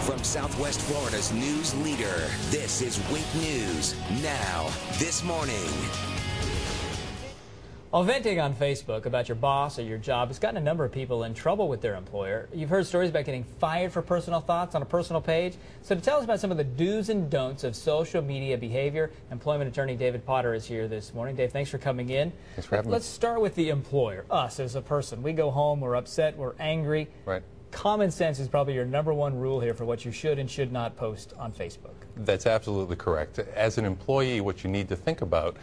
From Southwest Florida's news leader, this is Wink News. Now, this morning. Well, venting on Facebook about your boss or your job has gotten a number of people in trouble with their employer. You've heard stories about getting fired for personal thoughts on a personal page. So to tell us about some of the do's and don'ts of social media behavior, employment attorney David Potter is here this morning. Dave, thanks for coming in. Thanks for having me. Let's start with the employer, us as a person. We go home, we're upset, we're angry. Right. Common sense is probably your #1 rule here for what you should and should not post on Facebook. That's absolutely correct. As an employee, what you need to think about,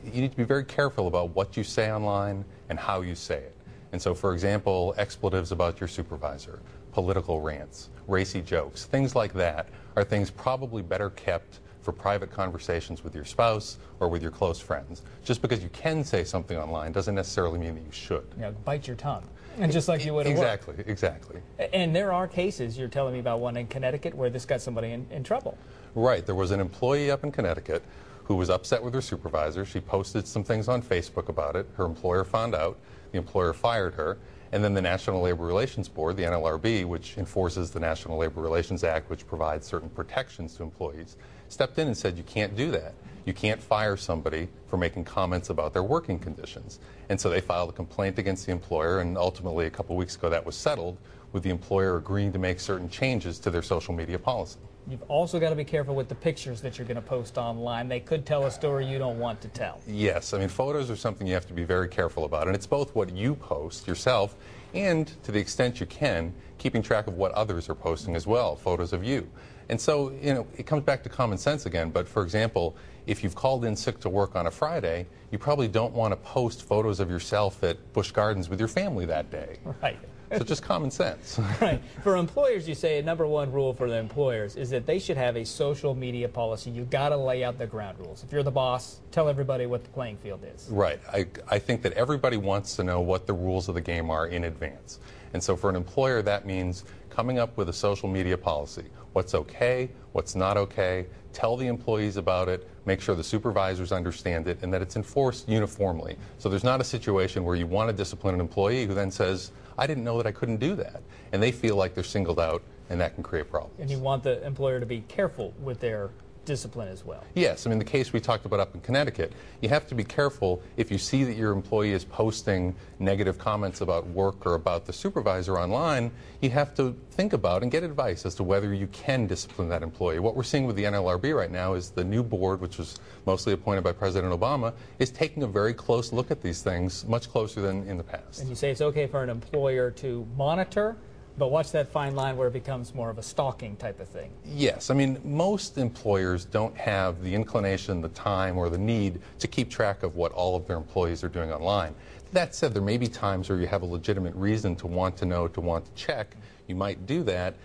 you need to be very careful about what you say online and how you say it. And so, for example, expletives about your supervisor, political rants, racy jokes, things like that are things probably better kept for private conversations with your spouse or with your close friends. Just because you can say something online doesn't necessarily mean that you should. You know, bite your tongue. And just like you would at work. Exactly. And there are cases, you're telling me about one in Connecticut, where this got somebody in trouble. Right. There was an employee up in Connecticut who was upset with her supervisor. She posted some things on Facebook about it. Her employer found out. The employer fired her. And then the National Labor Relations Board, the NLRB, which enforces the National Labor Relations Act, which provides certain protections to employees, stepped in and said, you can't do that. You can't fire somebody for making comments about their working conditions. And so they filed a complaint against the employer, and ultimately a couple weeks ago that was settled, with the employer agreeing to make certain changes to their social media policy. You've also got to be careful with the pictures that you're going to post online. They could tell a story you don't want to tell. Yes, I mean, photos are something you have to be very careful about, and it's both what you post yourself and, to the extent you can, keeping track of what others are posting as well, photos of you. And so, you know, it comes back to common sense again, but for example, if you've called in sick to work on a Friday, you probably don't want to post photos of yourself at Busch Gardens with your family that day. Right. So just common sense. Right. For employers, you say a #1 rule for the employers is that they should have a social media policy. You've got to lay out the ground rules. If you're the boss, tell everybody what the playing field is. Right. I think that everybody wants to know what the rules of the game are in advance. And so for an employer, that means coming up with a social media policy. What's okay, what's not okay, tell the employees about it, make sure the supervisors understand it, and that it's enforced uniformly. So there's not a situation where you want to discipline an employee who then says, I didn't know that I couldn't do that. And they feel like they're singled out, and that can create problems. And you want the employer to be careful with their discipline as well. Yes, I mean, the case we talked about up in Connecticut, you have to be careful if you see that your employee is posting negative comments about work or about the supervisor online. You have to think about and get advice as to whether you can discipline that employee. What we're seeing with the NLRB right now is the new board, which was mostly appointed by President Obama, is taking a very close look at these things, much closer than in the past. And you say it's okay for an employer to monitor, but watch that fine line where it becomes more of a stalking type of thing. Yes. I mean, most employers don't have the inclination, the time, or the need to keep track of what all of their employees are doing online. That said, there may be times where you have a legitimate reason to want to know, to want to check. You might do that.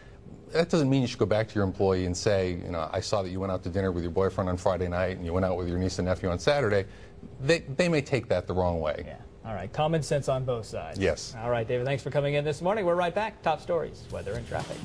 That doesn't mean you should go back to your employee and say, you know, I saw that you went out to dinner with your boyfriend on Friday night and you went out with your niece and nephew on Saturday. They may take that the wrong way. Yeah. All right. Common sense on both sides. Yes. All right, David, thanks for coming in this morning. We're right back. Top stories, weather and traffic.